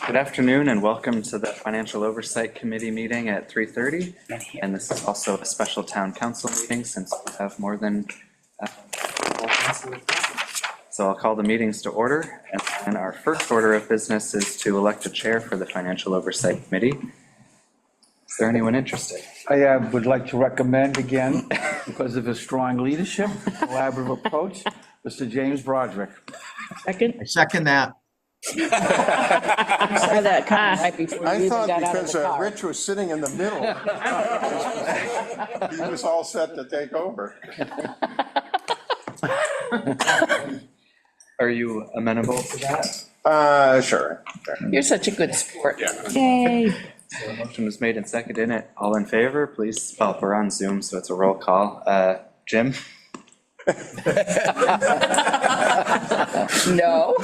Good afternoon and welcome to the Financial Oversight Committee meeting at 3:30. And this is also a special town council meeting since we have more than so I'll call the meetings to order. And our first order of business is to elect a chair for the Financial Oversight Committee. Is there anyone interested? I would like to recommend again, because of his strong leadership, collaborative approach, Mr. James Broderick. Second? I second that. Saw that coming right before I you even thought got out of because the car. Rich was sitting in the middle, he was all set to take over. Are you amenable to that? Sure. You're such a good sport. Yeah. Yay. So the motion was made and seconded. It. All in favor, please. Well, we're on Zoom, so it's a roll call. Jim? No.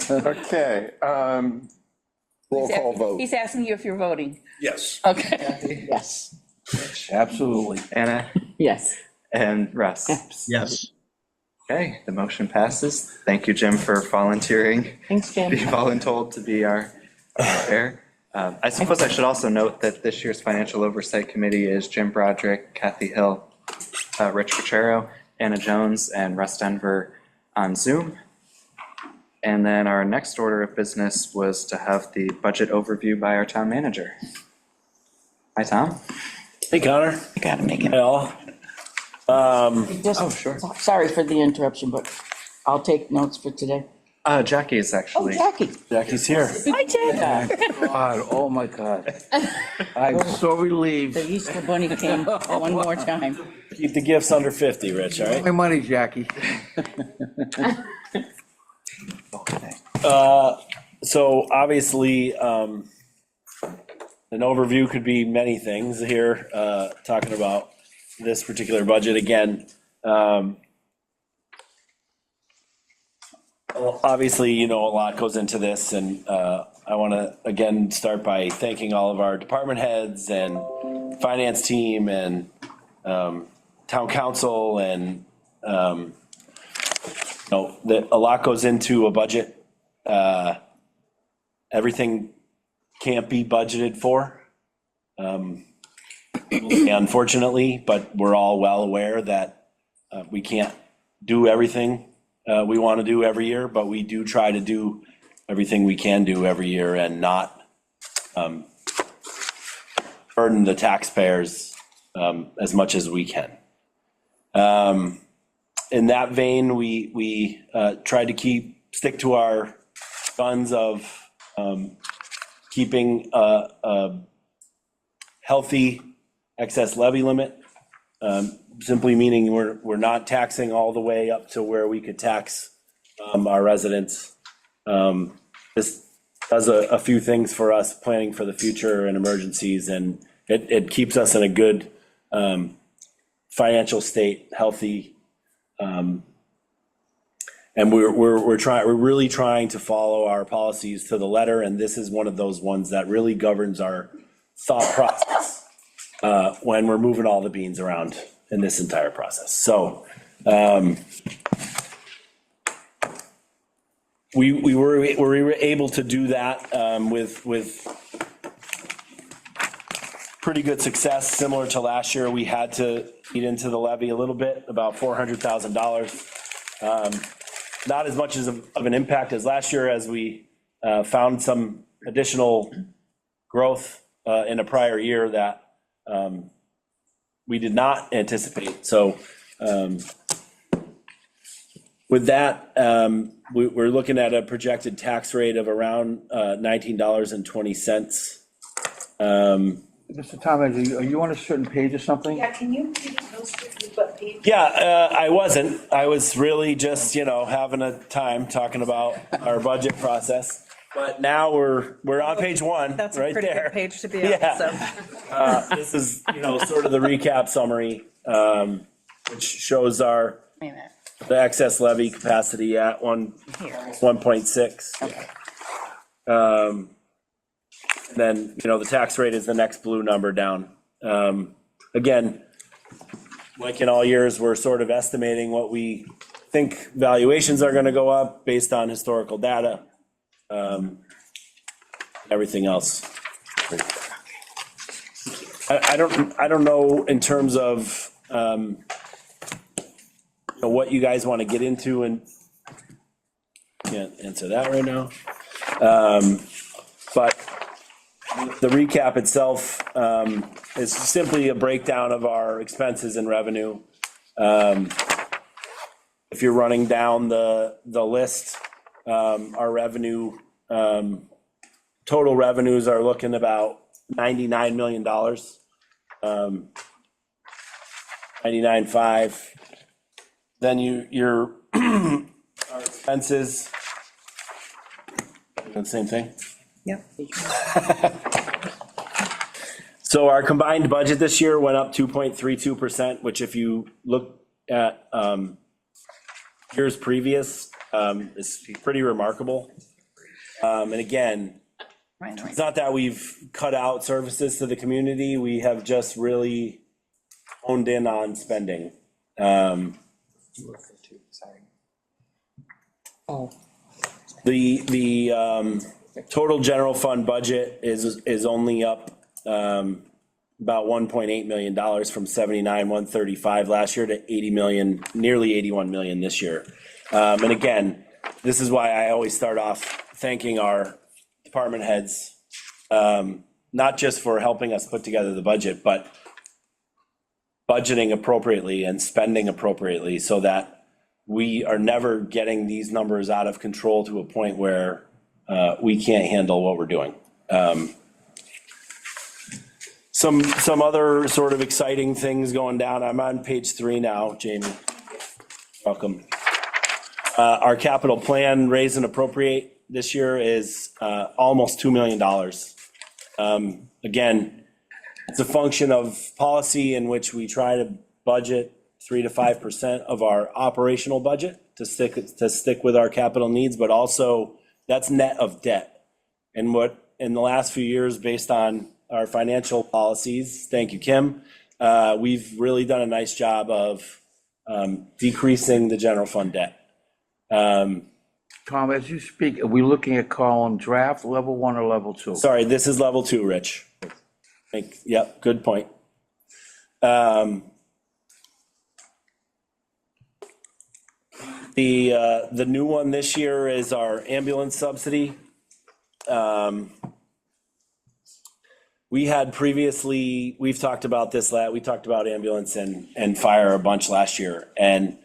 Okay, roll call vote. He's asking you if you're voting. Yes. Okay. Yes. Absolutely. Anna? Yes. And Russ? Yes. Okay, the motion passes. Thank you, Jim, for volunteering. Thanks, Jim. Be voluntold to be our chair. I suppose I should also note that this year's Financial Oversight Committee is Jim Broderick, Kathy Hill, Rich Pachero, Anna Jones, and Russ Denver on Zoom. And then our next order of business was to have the budget overview by our town manager. Hi, Tom. Hey, Connor. I gotta make it. Hey, all. Sure. Sorry for the interruption, but I'll take notes for today. Jackie is Oh, actually. Jackie. Jackie's here. Hi, Jackie. God, oh my God. I'm so relieved. The Easter Bunny came one more time. Keep the gifts under 50, Rich, all right? My money, Jackie. So obviously, an overview could be many things here, talking about this particular budget again. Obviously, a lot goes into this, and I want to again start by thanking all of our department heads and finance team and town council, and that a lot goes into a budget. Everything can't be budgeted for, unfortunately, but we're all well aware that we can't do everything we want to do every year, but we do try to do everything we can do every year and not burden the taxpayers as much as we can. In that vein, we tried to stick to our guns of keeping a healthy excess levy limit, simply meaning we're not taxing all the way up to where we could tax our residents. This does a few things for us planning for the future and emergencies, and it keeps us in a good financial state, healthy. And we're really trying to follow our policies to the letter, and this is one of those ones that really governs our thought process when we're moving all the beans around in this entire process. So we were able to do that with pretty good success. Similar to last year, we had to eat into the levy a little bit, about $400,000. Not as much of an impact as last year, as we found some additional growth in a prior year that we did not anticipate. So with that, we're looking at a projected tax rate of around $19.20. Mr. Tom, are you on a certain page or something? Yeah, can you please illustrate what page? Yeah, I wasn't. I was really just, having a time talking about our budget process. But now we're on page one, That's a right pretty there. good page to be on, Yeah. so. This is, sort of the recap summary, which shows the excess levy capacity at 1.6. Then, the tax rate is the next blue number down. Again, like in all years, we're sort of estimating what we think valuations are going to go up based on historical data. everything else. I don't know in terms of, what you guys want to get into, and can't answer that right now. But the recap itself is simply a breakdown of our expenses and revenue. If you're running down the list, our revenue, total revenues are looking about $99 million. 99.5. Then your our expenses, the same thing. Yep. So our combined budget this year went up 2.32%, which if you look at years previous, is pretty remarkable. And again, Right. it's not that we've cut out services to the community, we have just really honed in on spending. The total general fund budget is only up about $1.8 million from 135 last year to 80 million, nearly 81 million this year. And again, this is why I always start off thanking our department heads, not just for helping us put together the budget, but budgeting appropriately and spending appropriately so that we are never getting these numbers out of control to a point where we can't handle what we're doing. Some other sort of exciting things going down. I'm on page 3 now, Jamie. Welcome. Our capital plan, raise and appropriate this year is almost $2 million. Again, it's a function of policy in which we try to budget 3 to 5% of our operational budget to stick with our capital needs, but also that's net of debt. And what in the last few years, based on our financial policies, thank you, Kim, we've really done a nice job of decreasing the general fund debt. Tom, as you speak, are we looking at column draft, level 1 or level 2? Sorry, this is level 2, Rich. Yep, good point. The new one this year is our ambulance subsidy. We had previously, we've talked about this, we talked about ambulance and fire a bunch last year. And,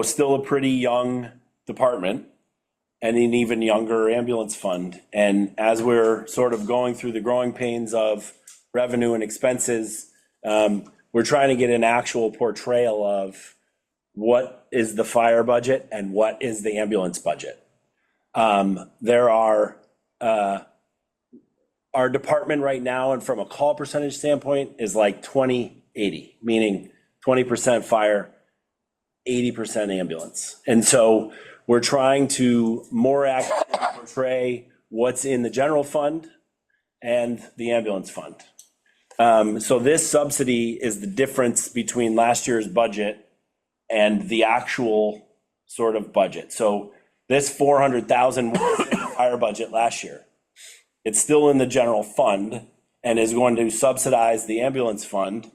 still a pretty young department and an even younger ambulance fund. And as we're sort of going through the growing pains of revenue and expenses, we're trying to get an actual portrayal of what is the fire budget and what is the ambulance budget. There are, our department right now, and from a call percentage standpoint, is like 20-80, meaning 20% fire, 80% ambulance. And so we're trying to more accurately portray what's in the general fund and the ambulance fund. So this subsidy is the difference between last year's budget and the actual sort of budget. So this 400,000 was in the fire budget last year. It's still in the general fund and is going to subsidize the ambulance fund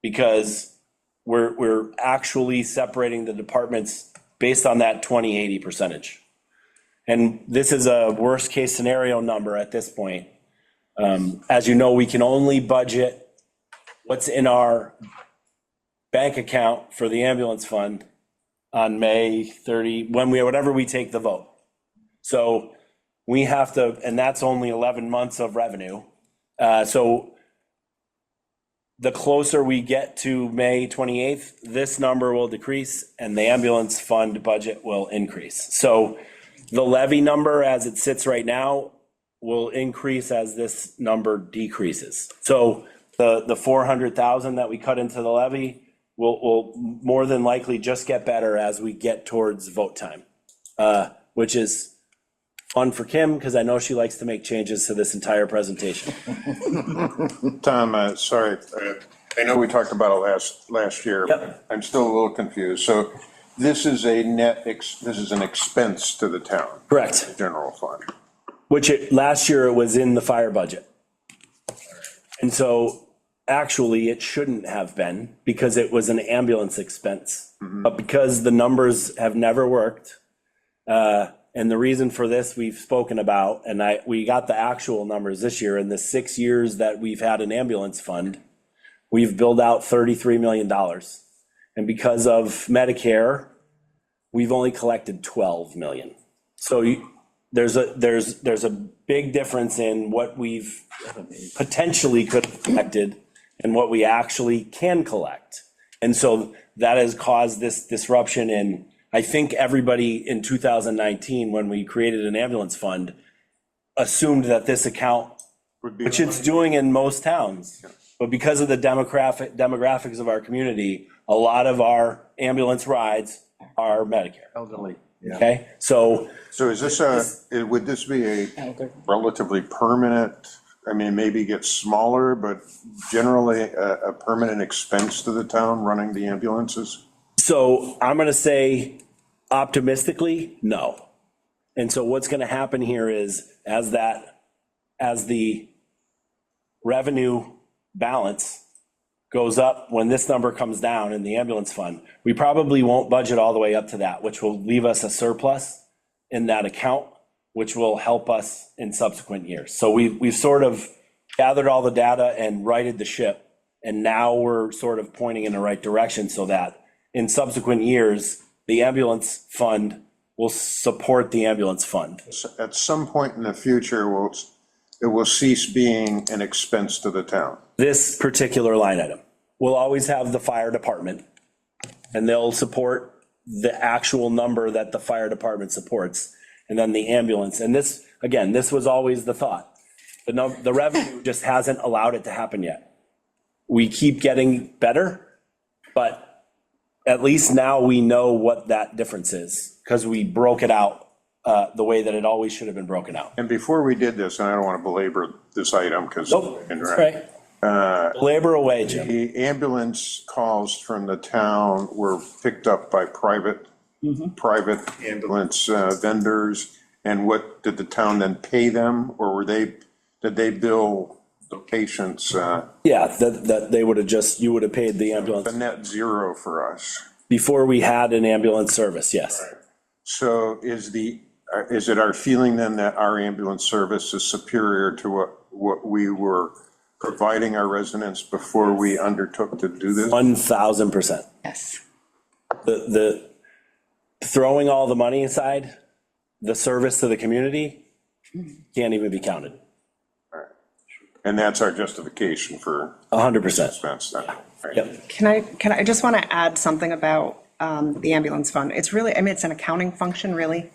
because we're actually separating the departments based on that 20-80 percentage. And this is a worst case scenario number at this point. As you know, we can only budget what's in our bank account for the ambulance fund on May 30, whenever we take the vote. So we have to, and that's only 11 months of revenue. So the closer we get to May 28th, this number will decrease and the ambulance fund budget will increase. So the levy number as it sits right now will increase as this number decreases. So the 400,000 that we cut into the levy will more than likely just get better as we get towards vote time, which is fun for Kim, because I know she likes to make changes to this entire presentation. Tom, sorry, I know we talked about it last year, Yep. but I'm still a little confused. So this is a this is an expense to the town? Correct. The general fund? last year it was in the fire budget. And so actually it shouldn't have been because it was an ambulance expense. But because the numbers have never worked, and the reason for this we've spoken about, and we got the actual numbers this year. In the 6 years that we've had an ambulance fund, we've billed out $33 million. And because of Medicare, we've only collected 12 million. So there's a big difference in what we've potentially could have collected and what we actually can collect. And so that has caused this disruption in, I think everybody in 2019, when we created an ambulance fund, assumed that this account, which it's doing in most towns, but because of the demographics of our community, a lot of our ambulance rides are Medicare. Elderly. Okay, so So would this be a relatively permanent, I mean, maybe get smaller, but generally a permanent expense to the town running the ambulances? So I'm going to say optimistically, no. And so what's going to happen here is as the revenue balance goes up, when this number comes down in the ambulance fund, we probably won't budget all the way up to that, which will leave us a surplus in that account, which will help us in subsequent years. So we've sort of gathered all the data and righted the ship. And now we're sort of pointing in the right direction so that in subsequent years, the ambulance fund will support the ambulance fund. At some point in the future, it will cease being an expense to the town. This particular line item will always have the fire department, and they'll support the actual number that the fire department supports, and then the ambulance. And this, again, this was always the thought. The revenue just hasn't allowed it to happen yet. We keep getting better, but at least now we know what that difference is because we broke it out the way that it always should have been broken out. And before we did this, and I don't want to belabor this item because. Nope, that's right. Labor away, Jim. The ambulance calls from the town were picked up by private ambulance vendors. And what, did the town then pay them, or did they bill the patients? Yeah, that they would have you would have paid the ambulance. The net zero for us. Before we had an ambulance service, yes. So is it our feeling then that our ambulance service is superior to what we were providing our residents before we undertook to do this? 1,000%. Yes. The throwing all the money aside, the service to the community can't even be counted. And that's our justification for 100%. expense then. Right. Yep. I just want to add something about the ambulance fund. It's really, I mean, it's an accounting function, really.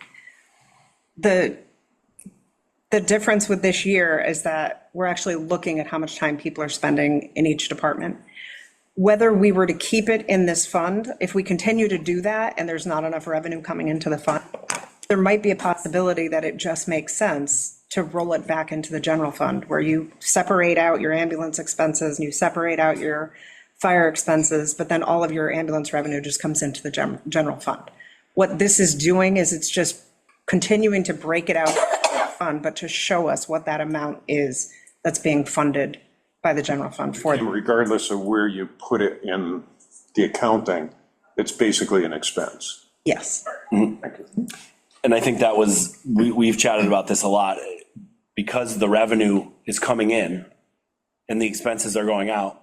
The difference with this year is that we're actually looking at how much time people are spending in each department. Whether we were to keep it in this fund, if we continue to do that and there's not enough revenue coming into the fund, there might be a possibility that it just makes sense to roll it back into the general fund, where you separate out your ambulance expenses and you separate out your fire expenses, but then all of your ambulance revenue just comes into the general fund. What this is doing is it's just continuing to break it out fund, but to show us what that amount is that's being funded by the general fund for them. Regardless of where you put it in the accounting, it's basically an expense. Yes. And I think that was, we've chatted about this a lot, because the revenue is coming in and the expenses are going out.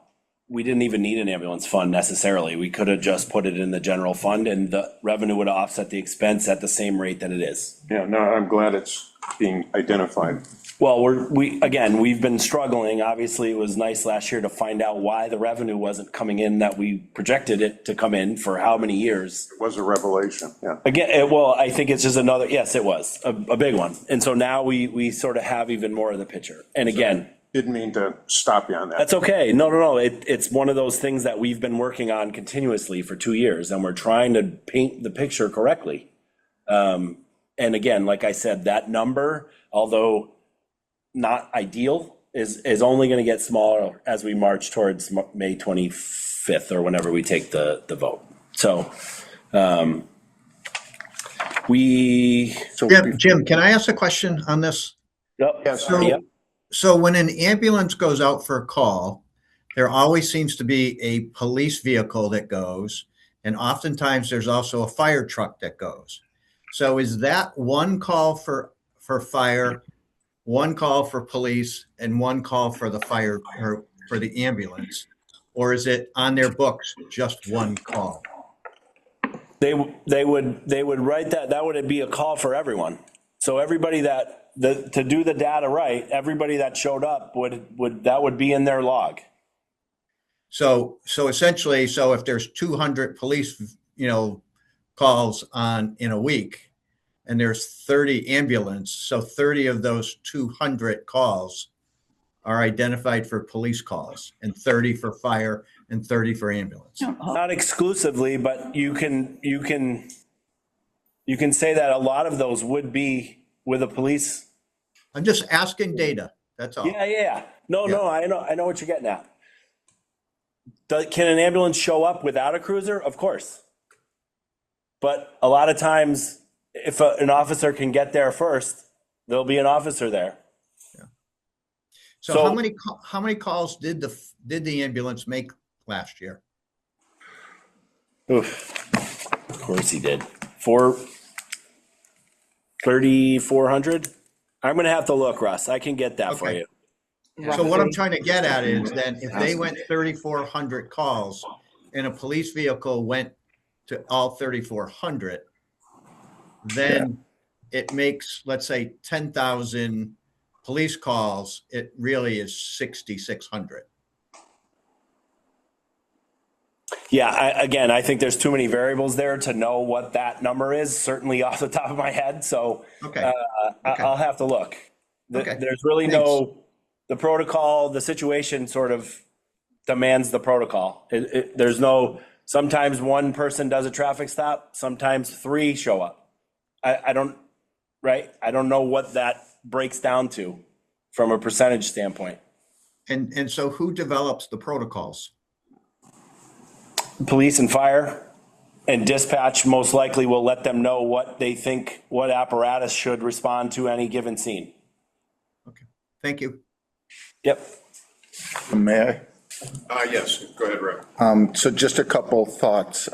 We didn't even need an ambulance fund necessarily. We could have just put it in the general fund and the revenue would offset the expense at the same rate that it is. Yeah, no, I'm glad it's being identified. Well, we've been struggling. Obviously, it was nice last year to find out why the revenue wasn't coming in that we projected it to come in for how many years. It was a revelation, yeah. Again, well, I think it's just another, yes, it was a big one. And so now we sort of have even more of the picture. And again, Didn't mean to stop you on that. that's okay. No. It's one of those things that we've been working on continuously for 2 years, and we're trying to paint the picture correctly. And again, like I said, that number, although not ideal, is only going to get smaller as we march towards May 25th or whenever we take the vote. So Jim, can I ask a question on this? Yep. So- So when an ambulance goes out for a call, there always seems to be a police vehicle that goes, and oftentimes there's also a fire truck that goes. So is that one call for fire, one call for police, and one call for the fire or for the ambulance? Or is it on their books, just one call? They would write that would be a call for everyone. So everybody to do the data right, everybody that showed up that would be in their log. So essentially, so if there's 200 police, calls in a week, and there's 30 ambulance, so 30 of those 200 calls are identified for police calls, and 30 for fire, and 30 for ambulance. Not exclusively, but you can say that a lot of those would be with a police. I'm just asking data, that's all. Yeah. No, I know what you're getting at. Can an ambulance show up without a cruiser? Of course. But a lot of times, if an officer can get there first, there'll be an officer there. So how many calls did the ambulance make last year? Oof. Of course he did. 3,400? I'm going to have to look, Russ. I can get that for Okay. you. So what I'm trying to get at is that if they went 3,400 calls and a police vehicle went to all 3,400, then it makes, let's say, 10,000 police calls. It really is 6,600. Yeah, I think there's too many variables there to know what that number is, certainly off the top of my head. So Okay. Okay. I'll have to look. Okay. There's really the protocol, the situation sort of demands the protocol. There's no, sometimes one person does a traffic stop, sometimes 3 show up. I don't know what that breaks down to from a percentage standpoint. And so who develops the protocols? Police and fire and dispatch most likely will let them know what they think, what apparatus should respond to any given scene. Okay, thank you. Yep. May Yes, go ahead, Rick. I? So just a couple thoughts.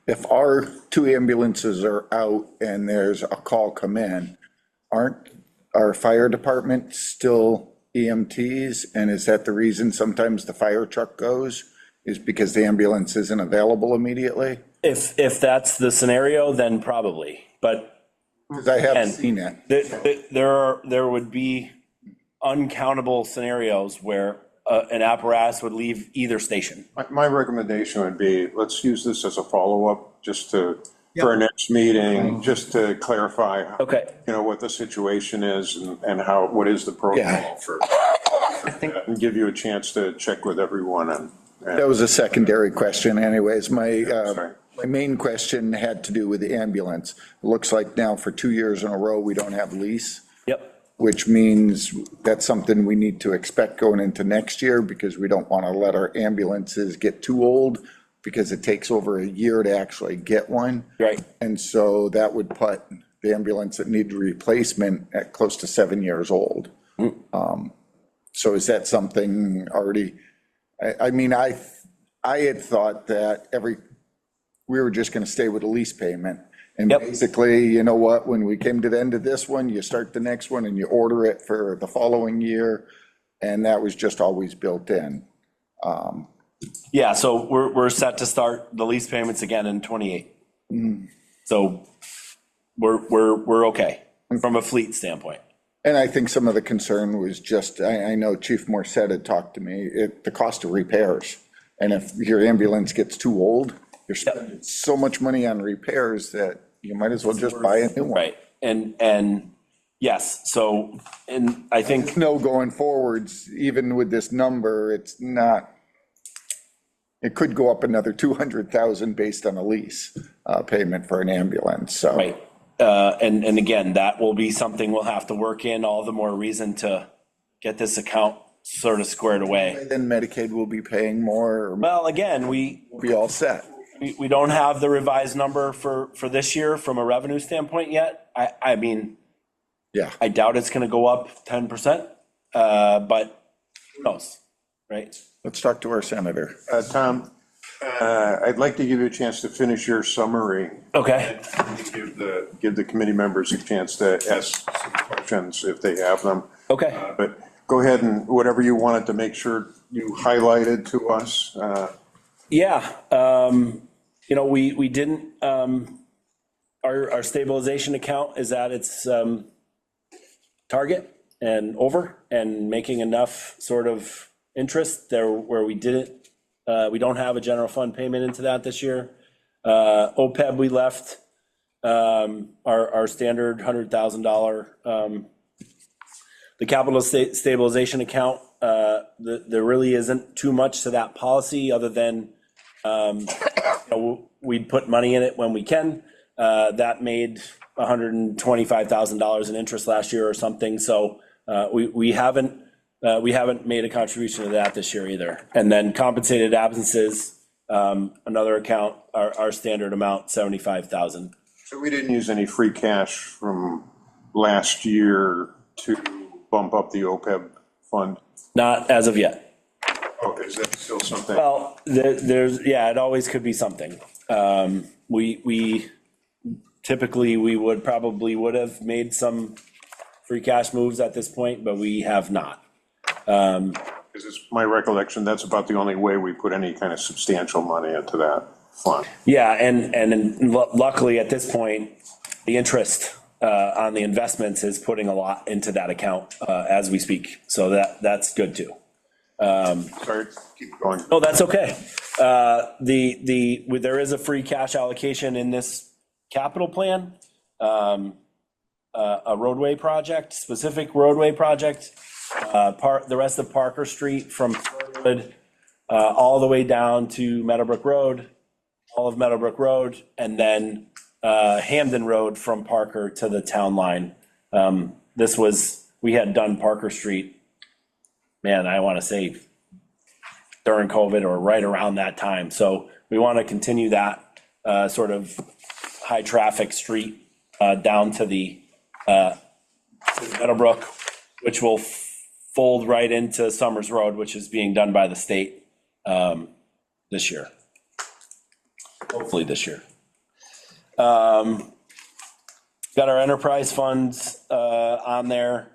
If our 2 ambulances are out and there's a call come in, aren't our fire department still EMTs? And is that the reason sometimes the fire truck goes? Is because the ambulance isn't available immediately? If that's the scenario, then probably, but Because I haven't seen it. there would be uncountable scenarios where an apparatus would leave either station. My recommendation would be, let's use this as a follow-up, just for our next meeting, just to clarify. Okay. What the situation is and what is the protocol for that, and give you a chance to check with everyone and. That was a secondary question anyways. Sorry. My main question had to do with the ambulance. It looks like now for 2 years in a row, we don't have lease. Yep. Which means that's something we need to expect going into next year, because we don't want to let our ambulances get too old, because it takes over a year to actually get one. Right. And so that would put the ambulance that needed replacement at close to 7 years old. So is that something already, I mean, I had thought that we were just going to stay with a lease payment. And Yep. basically, you know what, when we came to the end of this one, you start the next one and you order it for the following year. And that was just always built in. Yeah, so we're set to start the lease payments again in 28. So we're okay from a fleet standpoint. And I think some of the concern was just, I know Chief Morset had talked to me, the cost of repairs. And if your ambulance gets too old, you're spending so much money on repairs that you might as well just buy a new one. Right. And yes, so, and I think, No, going forwards, even with this number, it's not, it could go up another 200,000 based on a lease payment for an ambulance, so. right. And again, that will be something we'll have to work in, all the more reason to get this account sort of squared away. Then Medicaid will be paying more, or Well, again, we be all set. don't have the revised number for this year from a revenue standpoint yet. I mean, Yeah, I doubt it's gonna go up 10%, but who knows, right? let's talk to our senator. Tom, I'd like to give you a chance to finish your summary. Okay. Give the committee members a chance to ask some questions if they have them. Okay. But go ahead and whatever you wanted to make sure you highlighted to us. Yeah, we didn't, our stabilization account is at its target and over, and making enough sort of interest there where we didn't, we don't have a general fund payment into that this year. OPEB, we left our standard $100,000. The capital stabilization account, there really isn't too much to that policy other than we'd put money in it when we can. That made $125,000 in interest last year or something. So we haven't made a contribution to that this year either. And then compensated absences, another account, our standard amount, 75,000. So we didn't use any free cash from last year to bump up the OPEB fund? Not as of yet. Oh, is that still something? Well, it always could be something. We typically, we would have made some free cash moves at this point, but we have not. This is my recollection, that's about the only way we put any kind of substantial money into that fund. Yeah, and luckily at this point, the interest on the investments is putting a lot into that account as we speak. So that's good too. Sorry, keep going. Oh, that's okay. There is a free cash allocation in this capital plan, a roadway project, specific roadway project, the rest of Parker Street from Fernwood, all the way down to Meadowbrook Road, all of Meadowbrook Road, and then Hamden Road from Parker to the town line. We had done Parker Street, man, I want to say during COVID or right around that time. So we want to continue that sort of high traffic street down to the Meadowbrook, which will fold right into Summers Road, which is being done by the state this year. Hopefully this year. Got our enterprise funds on there.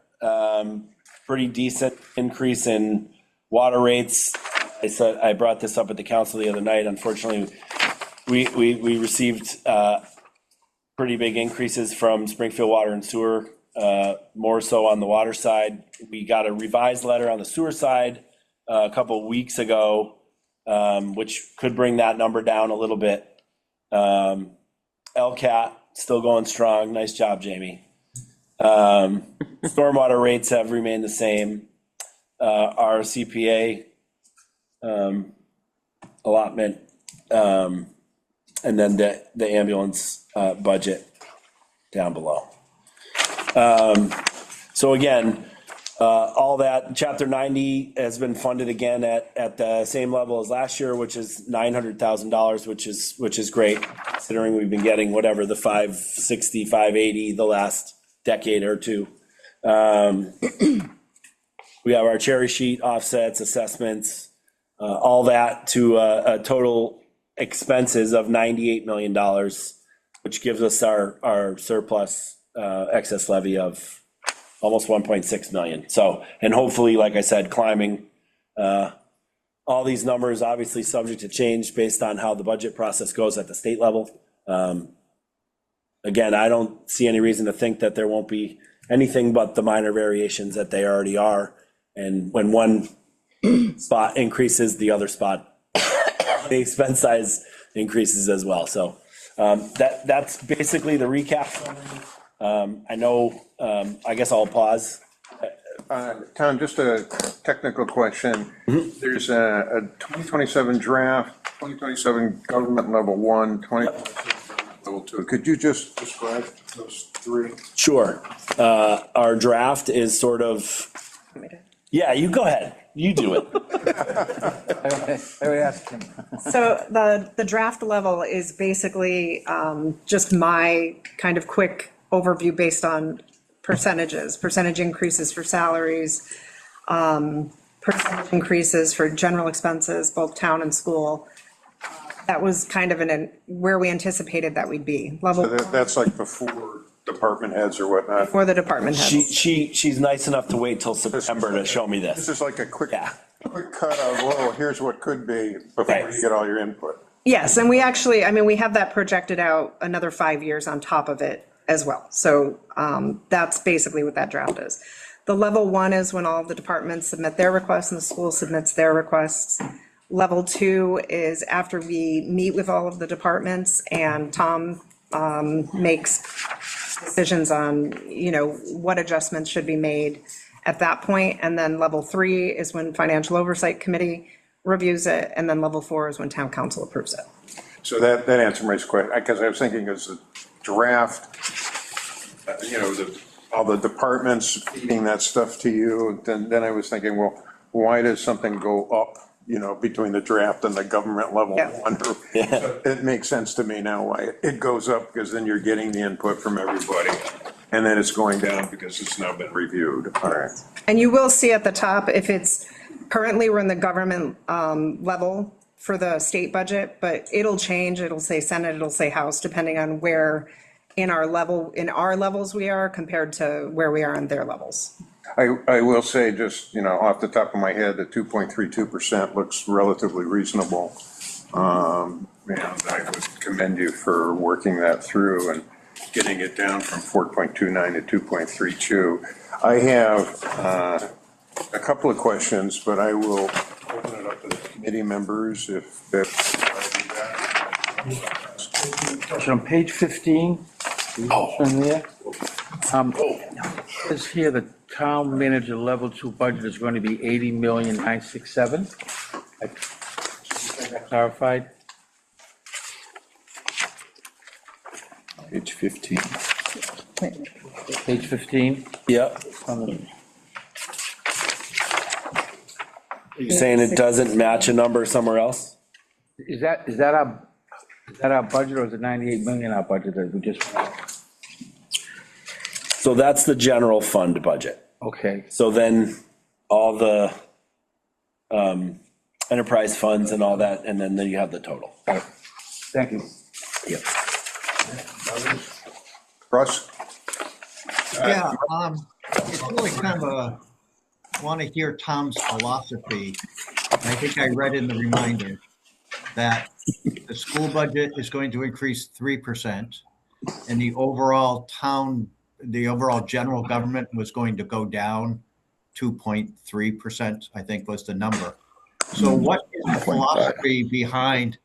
Pretty decent increase in water rates. I brought this up at the council the other night. Unfortunately, we received pretty big increases from Springfield Water and Sewer, more so on the water side. We got a revised letter on the sewer side a couple of weeks ago, which could bring that number down a little bit. LCAT still going strong. Nice job, Jamie. Stormwater rates have remained the same. Our CPA allotment, and then the ambulance budget down below. So again, all that Chapter 90 has been funded again at the same level as last year, which is $900,000, which is great, considering we've been getting whatever the 560, 580 the last decade or two. We have our cherry sheet offsets, assessments, all that to a total expenses of $98 million, which gives us our surplus excess levy of almost 1.6 million. So, and hopefully, like I said, climbing. All these numbers obviously subject to change based on how the budget process goes at the state level. Again, I don't see any reason to think that there won't be anything but the minor variations that they already are. And when one spot increases, the other spot, the expense size increases as well. So that's basically the recap. I know, I guess I'll pause. Tom, just a technical question. There's a 2027 draft, 2027 government level 1, 2027 level 2. Could you just describe those three? Sure. Our draft is sort of, yeah, you go ahead. You do it. I would ask him. So the draft level is basically just my kind of quick overview based on percentages, percentage increases for salaries, percentage increases for general expenses, both town and school. That was kind of where we anticipated that we'd be, level That's like before department heads or whatnot. for the department heads. She's nice enough to wait till September to show me This this. is like a quick Yeah. cut of, whoa, here's what could be before Right. you get all your input. Yes, and we actually, I mean, we have that projected out another 5 years on top of it as well. So that's basically what that draft is. The level 1 is when all of the departments submit their requests and the school submits their requests. Level 2 is after we meet with all of the departments and Tom makes decisions on, what adjustments should be made at that point. And then level 3 is when Financial Oversight Committee reviews it. And then level 4 is when Town Council approves it. So that answers my question, because I was thinking as a draft, all the departments feeding that stuff to you, then I was thinking, well, why does something go up, between the draft and the government level Yeah. one? It makes sense to me now why it goes up, because then you're getting the input from everybody. And then it's going down because it's now been reviewed. All right. And you will see at the top, if it's, currently we're in the government level for the state budget, but it'll change. It'll say Senate, it'll say House, depending on where in our levels we are compared to where we are in their levels. I will say, just, off the top of my head, the 2.32% looks relatively reasonable. And I would commend you for working that through and getting it down from 4.29 to 2.32. I have a couple of questions, but I will open it up to the committee members if So on page 15, in there, it says here the town manager level 2 budget is going to be 80,967. Clarified? Page 15. Page 15. Yep. on the- You saying it doesn't match a number somewhere else? Is that our budget, or is it 98 million our budget that we just? So that's the general fund budget. Okay, So then all the enterprise funds and all that, and then you have the total. thank you. Yep. Russ? Yeah, it's really kind of want to hear Tom's philosophy. I think I read in the reminder that the school budget is going to increase 3%, and the overall general government was going to go down 2.3%, I think was the number. So what is the philosophy behind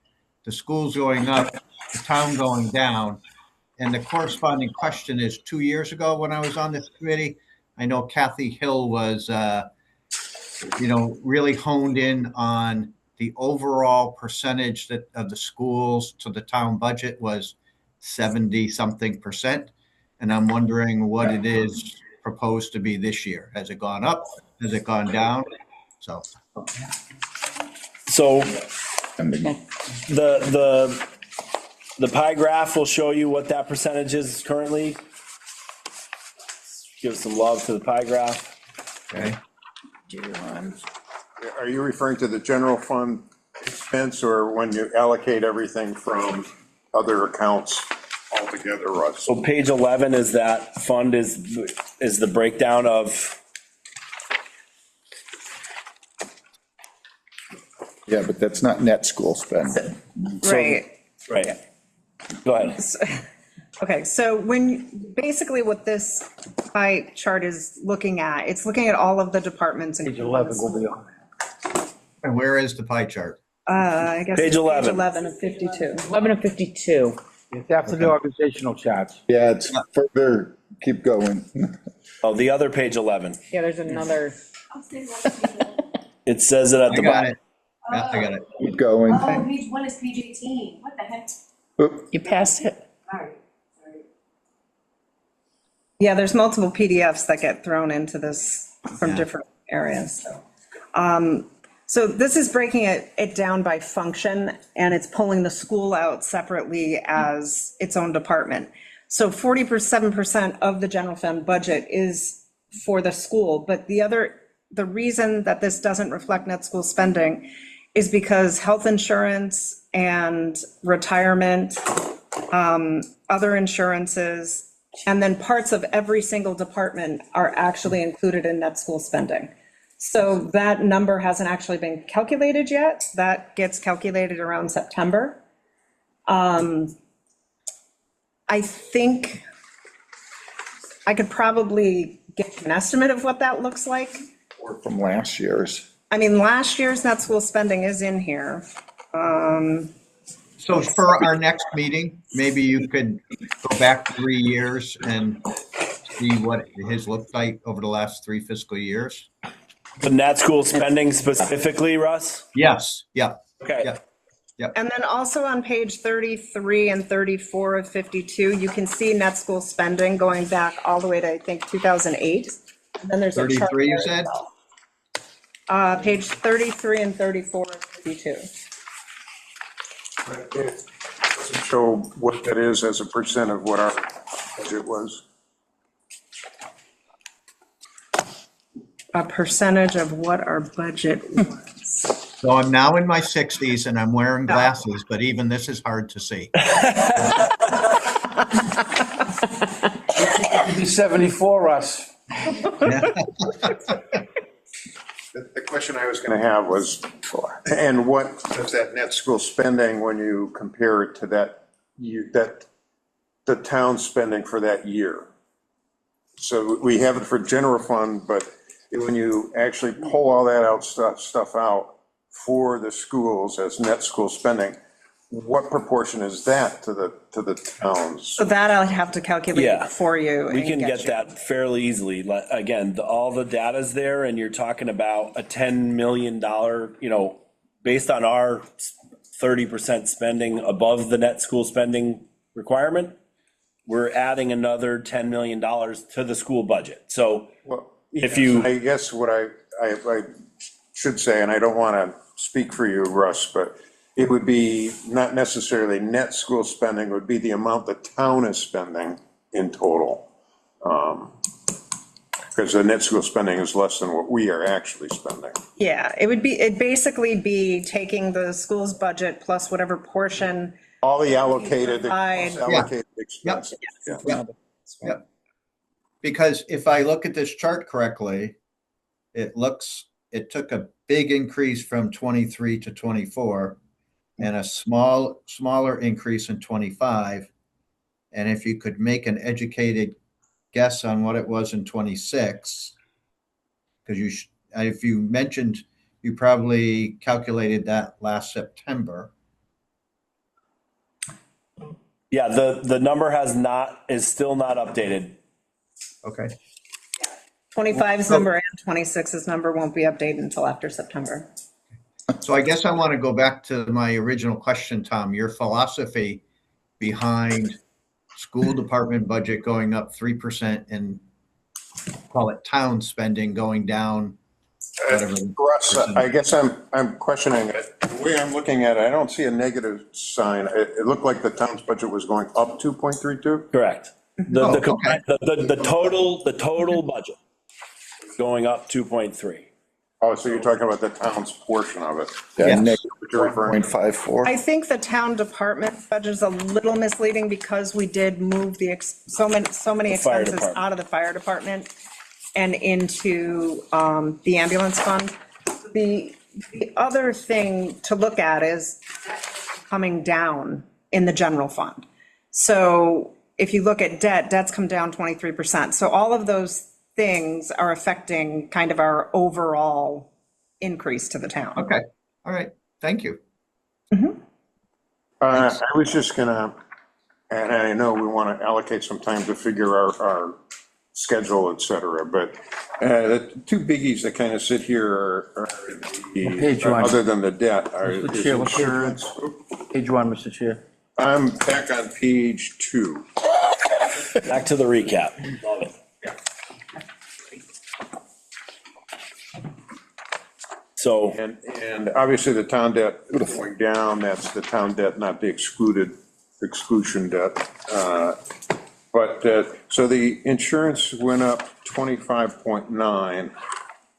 the schools going up, the town going down? And the corresponding question is, 2 years ago when I was on this committee, I know Kathy Hill was, really honed in on the overall percentage of the schools to the town budget was 70-something percent. And I'm wondering what it is proposed to be this year. Has it gone up? Has it gone down? So. So And the- the pie graph will show you what that percentage is currently. Give some love to the pie graph. Okay. Are you referring to the general fund expense, or when you allocate everything from other accounts altogether, Russ? So page 11 is that fund is the breakdown of, Yeah, but that's not net school spend. Right. right. Go ahead. Okay, so basically what this pie chart is looking at, it's looking at all of the departments. Page 11 will be on. And where is the pie chart? I guess. Page it's 11. 11 of 52. 11 of 52. It's after the organizational charts. Yeah, it's further, keep going. Oh, the other page 11. Yeah, there's another. It says it at I the got bottom. it. Yeah, I got it. Keep going. Oh, page 1 is page 18. What the heck? Oop, You passed it. All right, sorry. Yeah, there's multiple PDFs that get thrown into this from different areas. So this is breaking it down by function, and it's pulling the school out separately as its own department. So 47% of the general fund budget is for the school, but the reason that this doesn't reflect net school spending is because health insurance and retirement, other insurances, and then parts of every single department are actually included in net school spending. So that number hasn't actually been calculated yet. That gets calculated around September. I think I could probably get an estimate of what that looks like. Or from last year's. I mean, last year's net school spending is in here. So for our next meeting, maybe you could go back 3 years and see what it has looked like over the last 3 fiscal years. The net school spending specifically, Russ? Yes, yeah, Okay. yeah. And then also on page 33 and 34 of 52, you can see net school spending going back all the way to, I think, 2008. And then there's a chart 33, you there as said? well. Page 33 and 34 of 52. It doesn't show what that is as a percent of what our budget was. A percentage of what our budget was. So I'm now in my 60s and I'm wearing glasses, but even this is hard to see. Be 74, Russ. The question I was going to have was, and what does that net school spending, when you compare it to that the town spending for that year? So we have it for general fund, but when you actually pull all that out, stuff out for the schools as net school spending, what proportion is that to the towns? So that I'll have to calculate Yeah. for you. We and can get you. that fairly easily. Again, all the data's there, and you're talking about a $10 million, based on our 30% spending above the net school spending requirement, we're adding another $10 million to the school budget. So Well, if yes, you- I guess what I should say, and I don't want to speak for you, Russ, but it would be not necessarily net school spending, it would be the amount the town is spending in total. Because the net school spending is less than what we are actually spending. Yeah, it'd basically be taking the school's budget plus whatever portion. All the allocated Provide- expenses. Yeah. Yep. Because if I look at this chart correctly, it took a big increase from 23 to 24 and a smaller increase in 25. And if you could make an educated guess on what it was in 26, because if you mentioned, you probably calculated that last September. yeah, the number is still not updated. Okay. 25's number and 26's number won't be updated until after September. So I guess I want to go back to my original question, Tom, your philosophy behind school department budget going up 3% and call it town spending going down. Whatever. Russ, I guess I'm questioning it. The way I'm looking at it, I don't see a negative sign. It looked like the town's budget was going up 2.32. Correct. The okay. total budget is going up 2.3. Oh, so you're talking about the town's portion of it? Yeah, Yes. negative What you're referring to. 0.54. I think the town department budget is a little misleading because we did move so many The fire expenses department. out of the fire department and into the ambulance fund. The other thing to look at is coming down in the general fund. So if you look at debt's come down 23%. So all of those things are affecting kind of our overall increase to the town. Okay. All right. Thank you. I was just gonna, and I know we want to allocate some time to figure our schedule, et cetera, but the two biggies that kind of sit here are page you on? other than the debt, are Mr. is Chair, what page you on? insurance. Page 1, Mr. Chair. I'm back on page 2. Back to the recap. Love it. So, And obviously the town debt going down, that's the town debt, not the exclusion debt. But, so the insurance went up 25.9,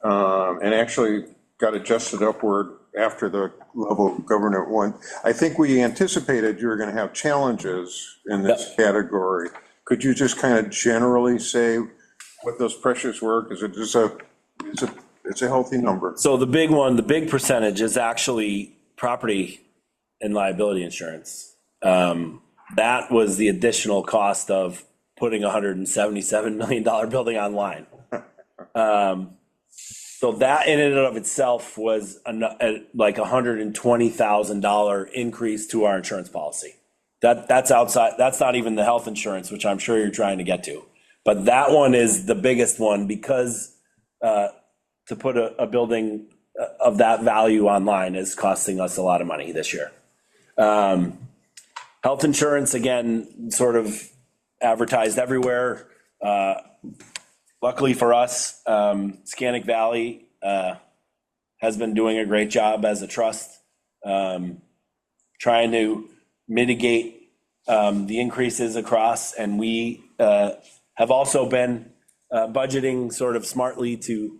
and actually got adjusted upward after the level of government went. I think we anticipated you were going to have challenges in this category. Could you just kind of generally say what those pressures were? Because it's a healthy number. So the big one, the big percentage is actually property and liability insurance. That was the additional cost of putting a $177 million building online. So that in and of itself was like $120,000 increase to our insurance policy. That's outside, that's not even the health insurance, which I'm sure you're trying to get to. But that one is the biggest one because to put a building of that value online is costing us a lot of money this year. Health insurance, again, sort of advertised everywhere. Luckily for us, Scannick Valley has been doing a great job as a trust, trying to mitigate the increases across, and we have also been budgeting sort of smartly to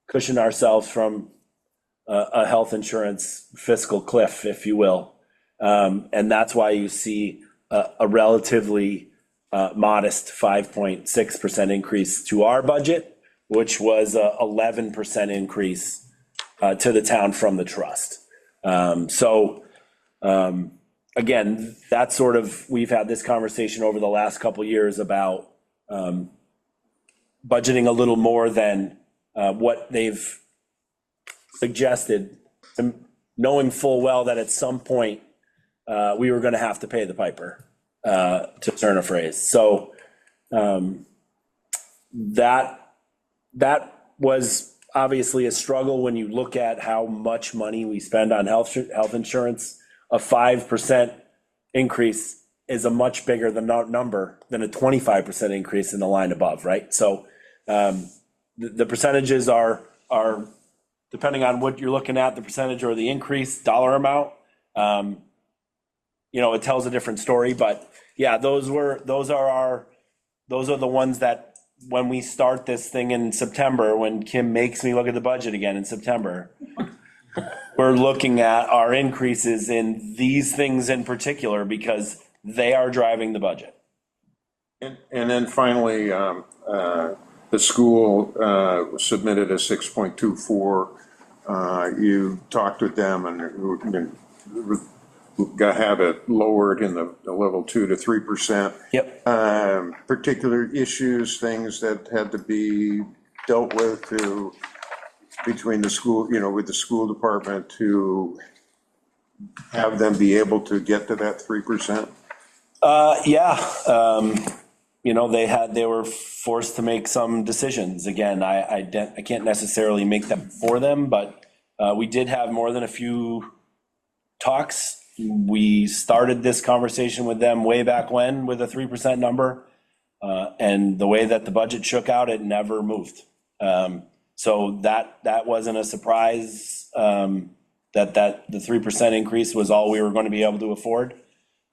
cushion ourselves from a health insurance fiscal cliff, if you will. And that's why you see a relatively modest 5.6% increase to our budget, which was a 11% increase to the town from the trust. Again, that's sort of, we've had this conversation over the last couple of years about budgeting a little more than what they've suggested, knowing full well that at some point we were going to have to pay the piper, to turn a phrase. So that was obviously a struggle when you look at how much money we spend on health insurance. A 5% increase is a much bigger number than a 25% increase in the line above, right? So the percentages are depending on what you're looking at, the percentage or the increase dollar amount. It tells a different story, but yeah, those are the ones that when we start this thing in September, when Kim makes me look at the budget again in September, we're looking at our increases in these things in particular because they are driving the budget. And then finally, the school submitted a 6.24. You talked with them and got to have it lowered in the level 2 to 3%. Yep. Particular issues, things that had to be dealt with between the school, with the school department to have them be able to get to that 3%. They were forced to make some decisions. Again, I can't necessarily make them for them, but we did have more than a few talks. We started this conversation with them way back when with a 3% number, and the way that the budget shook out, it never moved. So that wasn't a surprise, that the 3% increase was all we were going to be able to afford.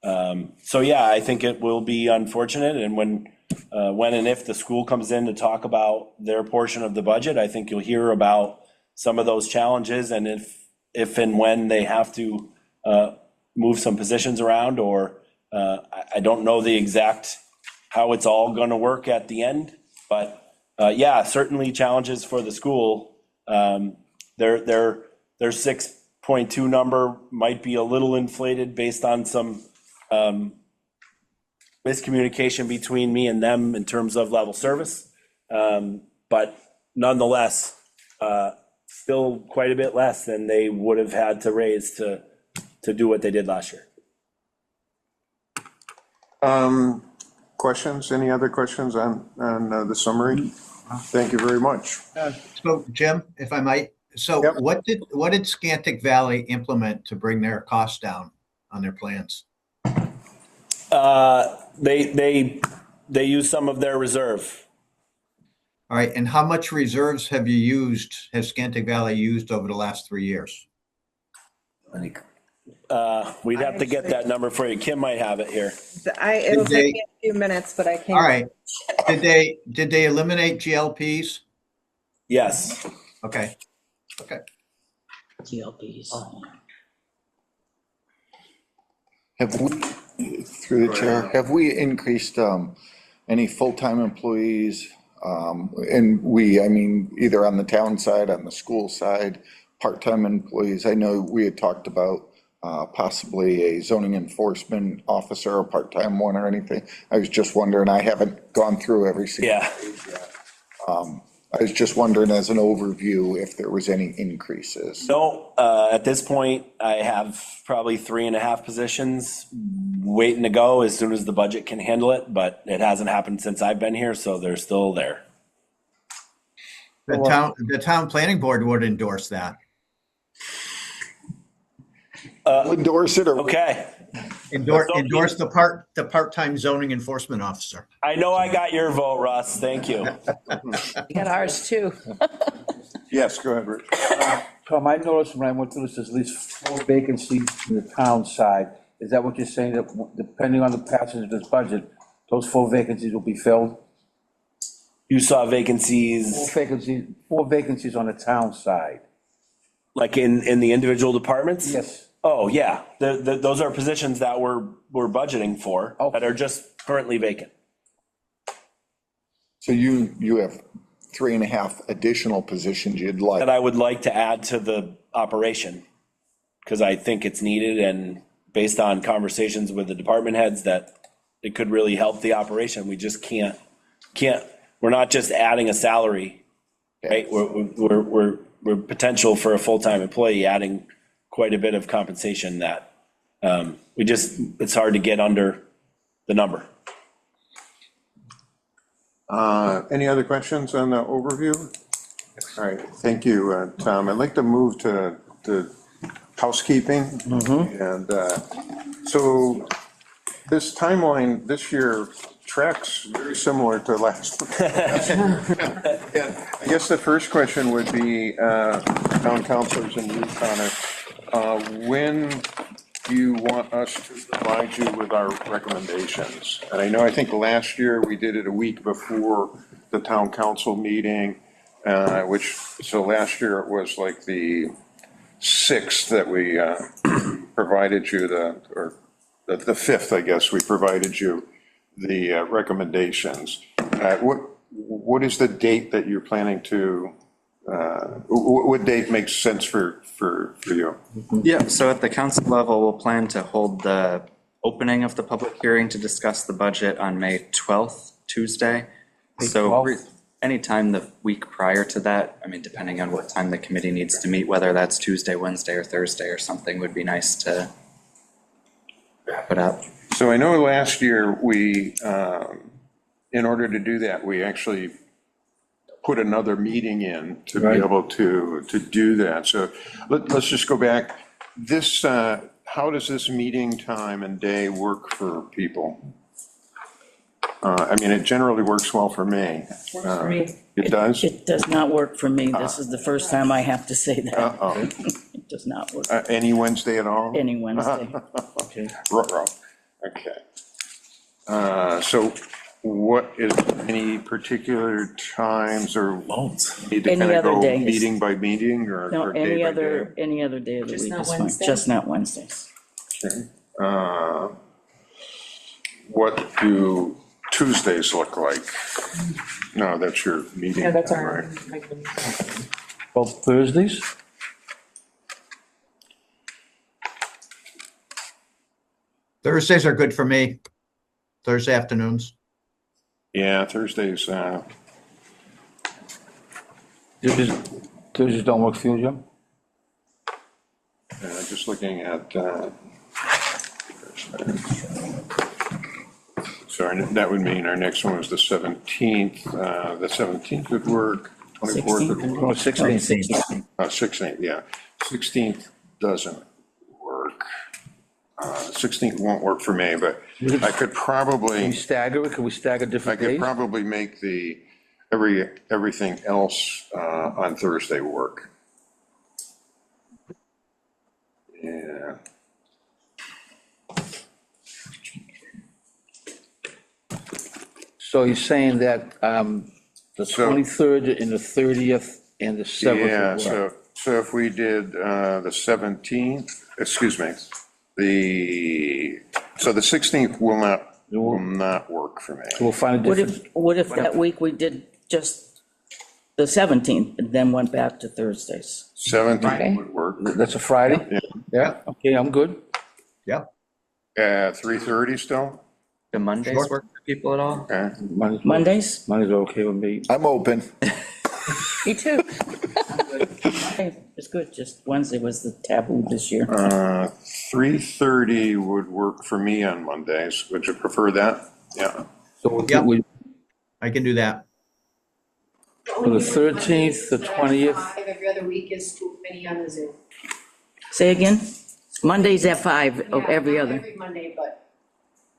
I think it will be unfortunate. And when and if the school comes in to talk about their portion of the budget, I think you'll hear about some of those challenges, and if and when they have to move some positions around, or I don't know the exact how it's all going to work at the end, but certainly challenges for the school. Their 6.2 number might be a little inflated based on some miscommunication between me and them in terms of level service, but nonetheless, still quite a bit less than they would have had to raise to do what they did last year. Questions? Any other questions on the summary? Thank you very much. So Jim, if I might, Yep. what did Scantic Valley implement to bring their costs down on their plans? They use some of their reserve. All right, and how much reserves has Scantic Valley used over the last 3 years? We'd have to get that number for you. Kim might have it here. It'll take me a few minutes, but I can't. All right. Did they eliminate GLPs? Yes. Okay. Okay. GLPs. Have we, through the chair, have we increased any full-time employees? And I mean, either on the town side, on the school side, part-time employees? I know we had talked about possibly a zoning enforcement officer, a part-time one or anything. I was just wondering, I haven't gone through every single Yeah. page yet. I was just wondering as an overview if there was any increases. No, at this point, I have probably 3.5 positions waiting to go as soon as the budget can handle it, but it hasn't happened since I've been here, so they're still there. The town planning board would endorse that. Endorse it or? Okay, Endorse the part-time zoning enforcement officer. I know I got your vote, Russ, thank you. You got ours too. Yes, go ahead, Rich. Tom, I noticed when I went through this, there's at least 4 vacancies in the town side. Is that what you're saying, that depending on the passage of this budget, those 4 vacancies will be filled? You saw vacancies, 4 vacancies on the town side. like in the individual departments? Yes. Oh, yeah, those are positions that we're budgeting for, that are just currently vacant. So you have 3.5 additional positions you'd That like. I would like to add to the operation, because I think it's needed, and based on conversations with the department heads, that it could really help the operation. We just can't, we're not just adding a salary, right? We're potential for a full-time employee, adding quite a bit of compensation that it's hard to get under the number. Any other questions on the overview? All right, thank you, Tom. I'd like to move to housekeeping. And so this timeline this year tracks very similar to last. Yeah, I guess the first question would be, town councilors and you, Connor, when do you want us to provide you with our recommendations? And I think last year we did it a week before the town council meeting, so last year it was like the 6th that we provided you or the 5th, I guess, we provided you the recommendations. What is the date that you're planning to, what date makes sense for you? Yeah, so at the council level, we'll plan to hold the opening of the public hearing to discuss the budget on May 12th, Tuesday. So 12th? anytime the week prior to that, I mean, depending on what time the committee needs to meet, whether that's Tuesday, Wednesday, or Thursday or something, would be nice to wrap it up. So I know last year we, in order to do that, we actually put another meeting in to be able to do that. So let's just go back. This, how does this meeting time and day work for people? I mean, it generally works well for me. It does? It does not work for me. This is the first time I have to say that. Uh-oh. It does not work. Any Wednesday at all? Any Wednesday. Okay. Ruh-roh. Okay. So what is, any particular times or need to Any kind of other go days. meeting by meeting or No, or day by day? any other day of the Just week not is fine. Wednesday? Just not Wednesdays. Okay. What do Tuesdays look like? No, that's your meeting. Yeah, that's time, our right? regular meeting. Both Thursdays? Thursdays are good for me. Thursday afternoons. Yeah, Thursdays, Thursdays don't work for you, Jim? just looking at, sorry, that would mean our next one was the 17th. The 17th would work, 24th would work. 16th. 16th, yeah. 16th doesn't work. 16th won't work for me, but I could Can we probably, stagger it? Can we stagger I different could days? probably make everything else on Thursday work. Yeah, So you're saying that the So- 23rd and the 30th and the 7th Yeah, would work? so if we did the 17th, excuse me, so the 16th will not work for me. We'll find a What different, what if that week we did just the 17th and then went back to Thursdays? 17th would work. that's a Friday? Yeah. Yeah, okay, I'm good. Yeah. 3:30 still? Do Mondays Sure. work for people at all? Okay. Mondays? Mondays are okay with me. I'm open. Me too. Okay, it's good, just Wednesday was the taboo this year. 3:30 would work for me on Mondays. Would you prefer that? Yeah. So Yep. we, I can do that. For the 13th, the 20th. Every other week is school committee on the Zoom. Say again? Mondays at 5, of every Yeah, other. Every Monday, but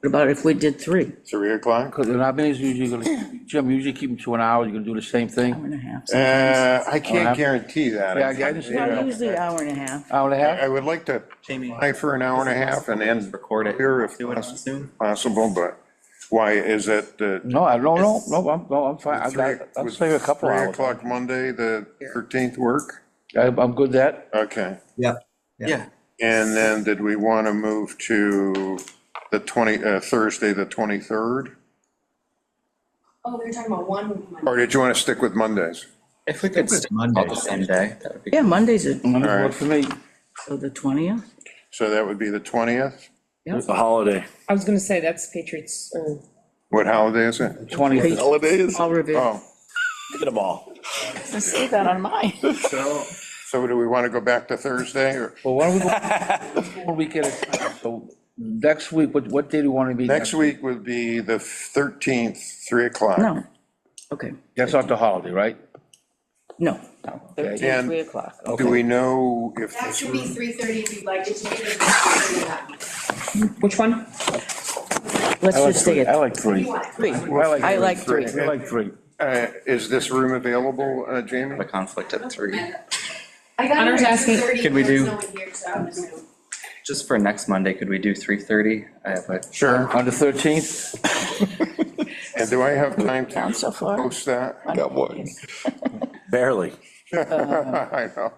What about if we did 3? 3 o'clock? Because in our meetings, usually gonna, Jim, usually keep them to an hour, you're gonna do the same Hour thing? and a half. sometimes. I can't guarantee that. Yeah, I just- Well, usually hour and a half. Hour and a half? I would like to Jamie, try for an hour and a half and end record it, here if do it on Zoom. possible, but why, is it No, I don't know, no, I'm fine, I'll save a couple 3 hours. o'clock Monday, the 13th work? I'm good with that. Okay. Yeah. Yeah. And then did we want to move to the Thursday, the 23rd? oh, we were talking about one Monday. Or did you want to stick with Mondays? If we could stick all Monday. the same day, that would be. Yeah, Mondays are, Monday All right. work for me. so the 20th? So that would be the 20th? It's a holiday. I was gonna say that's Patriots, or What holiday is it? 20th, Holidays? All review. Oh, Look at them all. Say that on mine. so do we want to go back to Thursday or well, why don't we go, 1 week at a time, so next week, what day do you want to be? next week would be the 13th, 3 o'clock? No, okay, That's not the holiday, right? no, 13, And 3 o'clock. Do we know if That this should be room, 3:30 if you'd like it to be. 3:30 that one. which one? Let's I like just stay three. I at like three. You want it? 3. I like three. I like three. is this room available, Jamie? A conflict at 3. I got Hunter's it at asking, 3:30, can we but there's do- no one here, so I'm assuming. Just for next Monday, could we do 3:30? I have a. Sure. On the 13th, And do I have time Down to so far. post that? Got one. Barely. I know.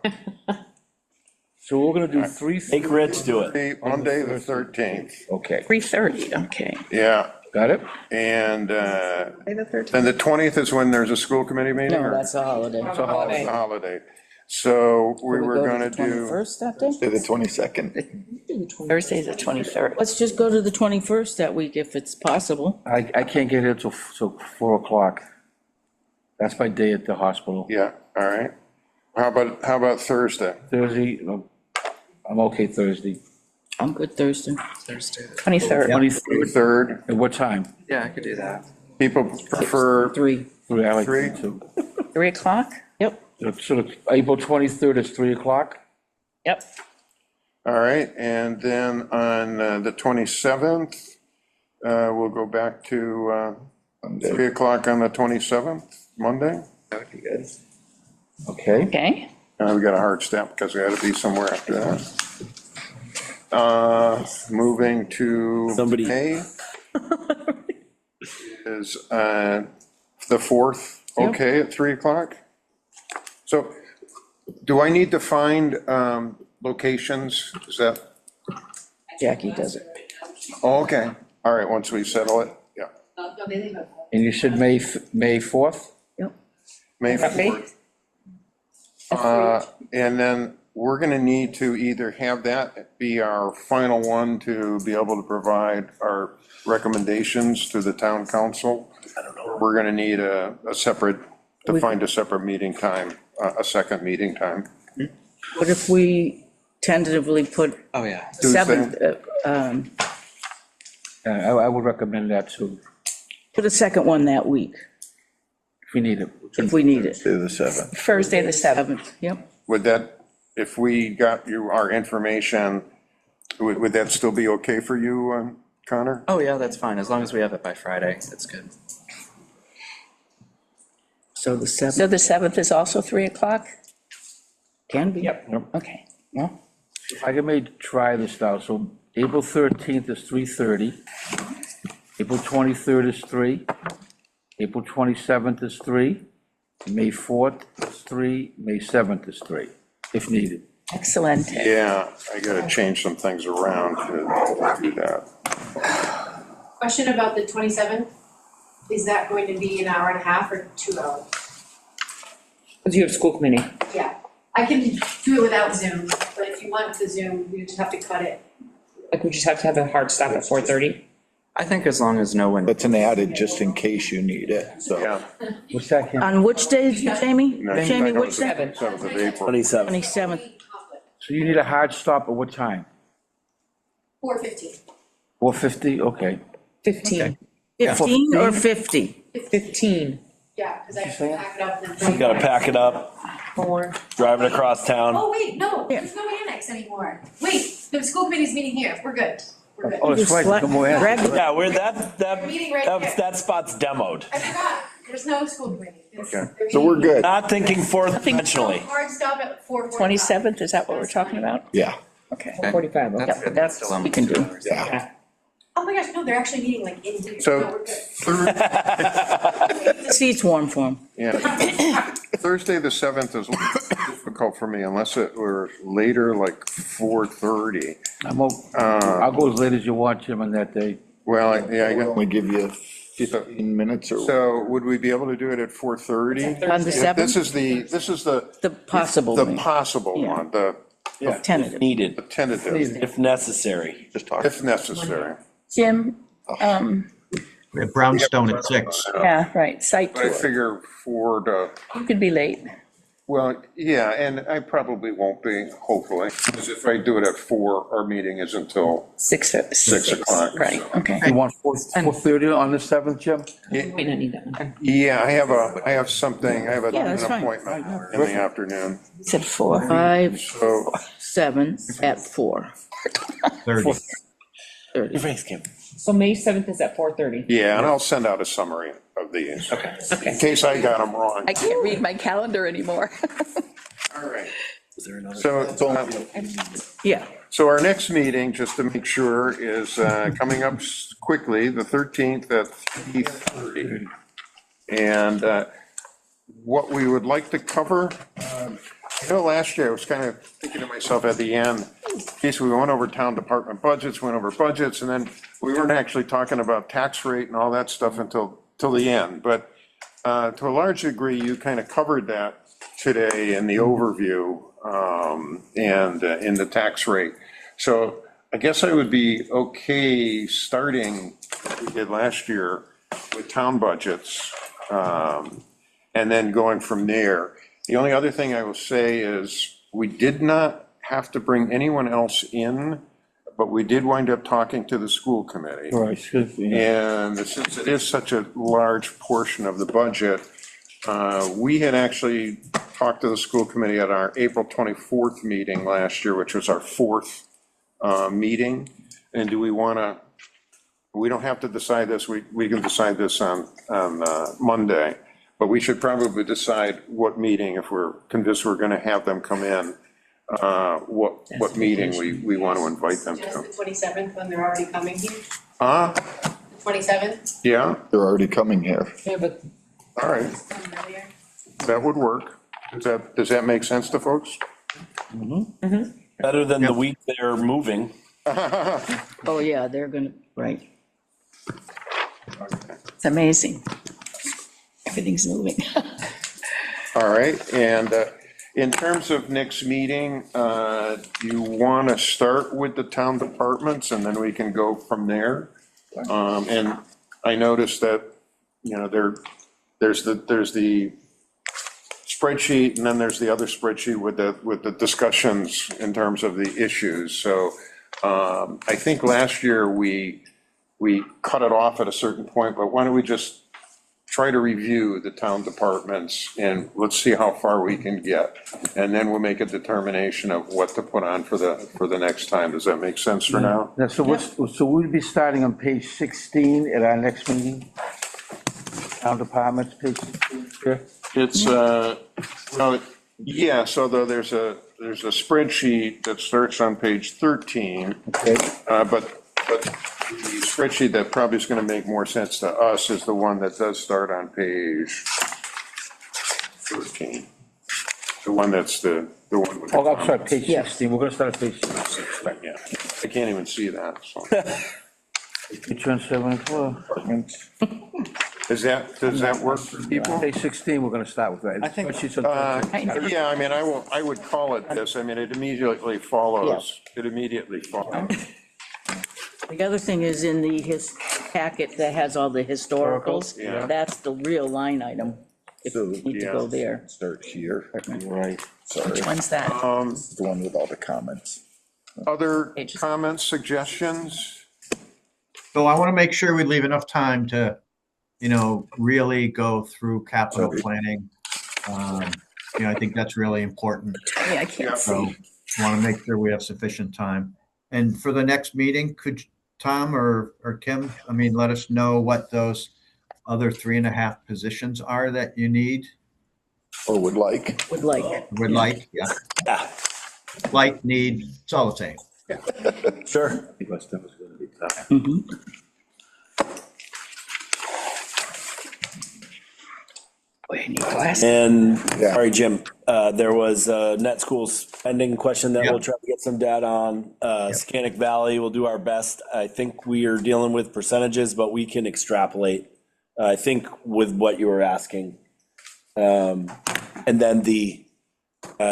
so we're gonna do three. Make Rich do it. Monday, the 13th, Okay, 3:30, okay. yeah. got it? And The 13th. then the 20th is when there's a school committee meeting? No, or- that's a holiday. It's a holiday. So we were Go to gonna the do, 21st that day? To the 22nd. Thursday's the 23rd. Let's just go to the 21st that week if it's possible. I can't get here till 4 o'clock. That's my day at the hospital. yeah, all right. How about Thursday? Thursday, no, I'm okay Thursday. I'm good Thursday. Thursday. 23rd. 23rd, 3rd? at what time? Yeah, I could do that. People prefer 3. 3, I like Three? 3 too. 3 o'clock? Yep. So April 23rd is 3 o'clock? Yep. All right, and then on the 27th, we'll go back to 3 o'clock on the 27th, Monday. That would be good. Okay. Okay. We got a hard stop because we had to be somewhere after that. Moving to Somebody- May is the 4th, Yep. okay, at 3 o'clock? So do I need to find locations? Is that, Jackie does it. oh, okay, all right, once we settle it, yeah. No, they leave it. And you said May 4th? Yep. May Okay. 4th. And then we're gonna need to either have that be our final one to be able to provide our recommendations to the town council. Or we're gonna need a separate, to find a separate meeting time, a second meeting time. What if we tentatively put Oh, yeah. 7th, I would recommend that too, put a second one that week, if we need it. if we need it. To the 7th. Thursday, the 7th. 7th, yep. Would that, if we got you our information, would that still be okay for you, Connor? Oh, yeah, that's fine. As long as we have it by Friday, it's good. So the 7th So the 7th is also 3 o'clock? can be. Yep. Okay, well, I can maybe try this now, so April 13th is 3:30. April 23rd is 3. April 27th is 3, May 4th is 3, May 7th is 3, if needed. Excellent. Yeah, I gotta change some things around to do that. Question about the 27th. Is that going to be an hour and a half or 2 hours? Because you have school committee. Yeah, I can do it without Zoom, but if you want to Zoom, you just have to cut it. Like, we just have to have a hard stop at 4:30? I think as long as no one. That's an added just in case you need it, so. Yeah. What's that, Kim? On which day, Jamie? Next- Jamie, that which goes day? 7th of April. 27. 27th. So you need a hard stop at what time? 4:15. 4:50, okay. 15. 15 or 50? 15. Yeah, because I have to pack it up and then. You gotta pack it up, 4. drive it across town. Oh, wait, no, there's no annex anymore. Wait, the school committee's meeting here. We're good. We're good. Oh, that's right, Select- come more in. Greg- Yeah, where that, Meeting right here. that spot's demoed. I forgot, there's no school committee. Okay. So we're good. Not thinking fourth dimensionally. Hard stop at 4:45. 27th, is that what we're talking about? Yeah, Okay. 45, okay. That's good. That's- Still almost we can 2 do. hours. yeah. Oh my gosh, no, they're actually meeting like in here. So- No, we're good. The seat's warm for him. Yeah. Thursday, the 7th is difficult for me unless it were later, like 4:30. I'll go as late as you want, Jim, on that day. Well, yeah, I got. Only give you 15 minutes or. So would we be able to do it at 4:30? On the 7th? This is the The possible, the possible Yeah. one, the tentative. Needed, tentative, if necessary. Just talk. if necessary. Jim, We have Brownstone at 6. yeah, right, site But I tour. figure 4 to, You could be late. well, yeah, and I probably won't be, hopefully, because if I do it at 4, our meeting is until 6 o'clock. Right, okay. You want 4:30 on the 7th, Jim? We don't need that one. Yeah, I have something, I have Yeah, an that's fine. appointment in the afternoon. It's at 4, 5, So 7, at 4. 30. Your face, Kim. So May 7th is at 4:30. yeah, and I'll send out a summary of these, in case I got them wrong. I can't read my calendar anymore. All right. Is there another? Yeah, So our next meeting, just to make sure, is coming up quickly, the 13th at 3:30. And what we would like to cover, I know last year I was kind of thinking to myself at the end, in case we went over town department budgets, went over budgets, and then we weren't actually talking about tax rate and all that stuff until the end. But to a large degree, you kind of covered that today in the overview and in the tax rate. So I guess I would be okay starting, like we did last year, with town budgets, and then going from there. The only other thing I will say is, we did not have to bring anyone else in, but we did wind up talking to the school committee. Right, good, yeah. And since it is such a large portion of the budget, we had actually talked to the school committee at our April 24th meeting last year, which was our 4th meeting. And do we want to, we don't have to decide this, we can decide this on Monday, but we should probably decide what meeting, if we're convinced we're going to have them come in, what meeting we want to invite them Just to. the 27th when they're already coming here? The The 27th? Yeah, They're already coming here. Yeah, but all right, Coming earlier? that would work. Does that make sense to folks? Better than the week they're moving. oh yeah, they're gonna, right. It's amazing. Everything's moving. All right, and in terms of next meeting, do you want to start with the town departments and then we can go from there? And I noticed that, you know, there's the spreadsheet and then there's the other spreadsheet with the discussions in terms of the issues. So I think last year we cut it off at a certain point, but why don't we just try to review the town departments and let's see how far we can get. And then we'll make a determination of what to put on for the next time. Does that make sense for now? Now, so we'll be starting on page 16 at our next meeting? Town departments, page 16, sure? It's, well, yeah, so there's a spreadsheet that starts on page 13, Okay, but the spreadsheet that probably is going to make more sense to us is the one that does start on page 13. The one that's the one with the Oh, I'm sorry, comments. page Yes. 16, we're gonna start at page 16. Yeah, I can't even see that, so. Page 7 and 12. Does that work for people? Page 16, we're gonna start with, right? I think- Spreadsheets on- Yeah, I mean, I would call it this. I mean, it immediately follows. It immediately follows. The other thing is in the his packet that has all the historicals, Yeah. that's the real line item, if you need to go Yeah. there. Start here, Right. sorry, Which one's that? the one with all the comments. Other Pages. comments, suggestions? So I want to make sure we leave enough time to, really go through capital Sorry. planning. I think that's really important. Hey, I can't So see. want to make sure we have sufficient time. And for the next meeting, could Tom or Kim, let us know what those other 3.5 positions are that you need, Or would like. Would like. would like, yeah. Yeah. Like, need, it's all the same. Sure. Because that was gonna be tough. Boy, I need glasses. And, Yeah. sorry, Jim, there was a net school spending question that we'll Yep. try to get some data on. Scannick Valley, we'll do our best. I think we are dealing with percentages, but we can extrapolate, I think, with what you were asking. And then the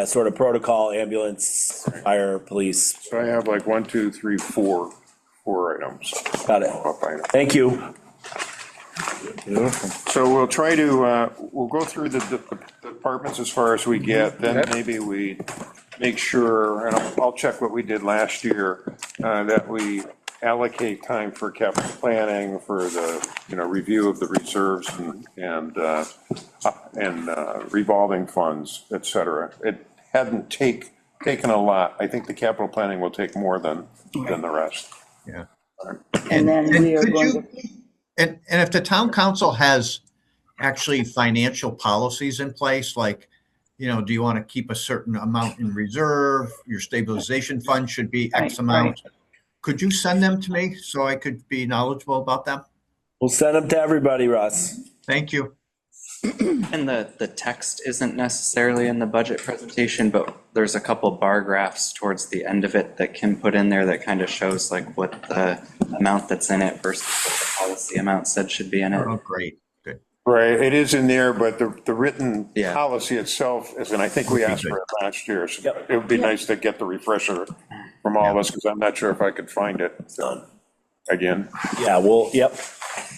sort of protocol, ambulance, fire, police. So I have like 1, 2, 3, 4 items. Got it. Up item. Thank you. So we'll try to, we'll go through the departments as far as we get, then maybe we make sure, and I'll check what we did last year, that we allocate time for capital planning, for the, review of the reserves and revolving funds, et cetera. It hadn't taken a lot. I think the capital planning will take more than the rest. Yeah. And then we are could going you- to, And if the town council has actually financial policies in place, like, do you want to keep a certain amount in reserve? Your stabilization fund should be X Right, amount. Could you send them to me so I could be knowledgeable about them? We'll send them to everybody, Russ. Thank you. And the text isn't necessarily in the budget presentation, but there's a couple bar graphs towards the end of it that Kim put in there that kind of shows like what the amount that's in it versus what the policy amount said should be in it. Oh, great. Good. Right, it is in there, but the written Yeah. policy itself isn't. I think we asked for it last year. So Yep. it would be nice to get the refresher from all of us, because I'm not sure if I could find it again. Yeah, well, yep.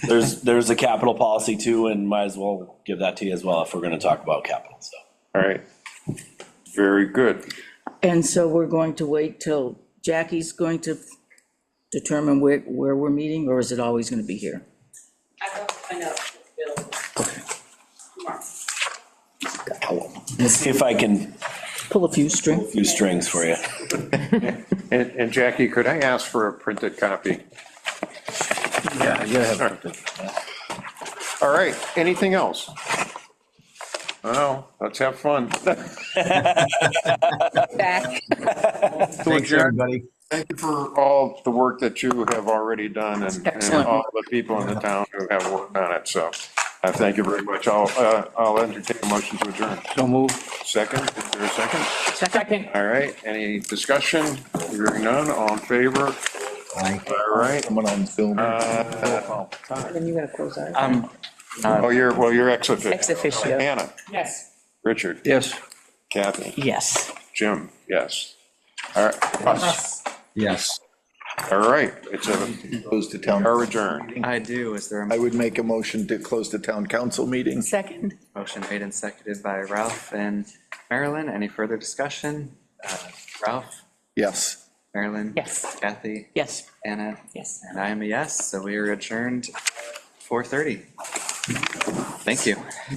There's a capital policy too, and might as well give that to you as well if we're gonna talk about capital, so. All right, very good. and so we're going to wait till Jackie's going to determine where we're meeting, or is it always going to be here? I will find out if it's available tomorrow. Let's see if I can Pull a few strings. few strings for you. And Jackie, could I ask for a printed copy? Yeah, you gotta have it. All right, anything else? Well, let's have fun. Back. Thanks, everybody. Thank you for all the work that you have already done and Excellent. all the people in the town who have worked on it. So thank you very much. I'll entertain a motion to adjourn. So move. Second, is there a second? Second. All right, any discussion? Hearing none, all in favor? Bye. All right. Someone on Zoom. Then you gotta close out. Oh, you're ex officio. Ex officio. Anna, Yes. Richard, Yes. Kathy, Yes. Jim, yes. All right, us. Yes. All right, Close the town. are adjourned. I do. Is there I a would make a motion to close the town council meeting. Second. motion made and seconded by Ralph and Marilyn? Any further discussion? Ralph, Yes. Marilyn? Yes. Kathy? Yes. Anna? Yes. And I am a yes, so we are adjourned 4:30. Thank you.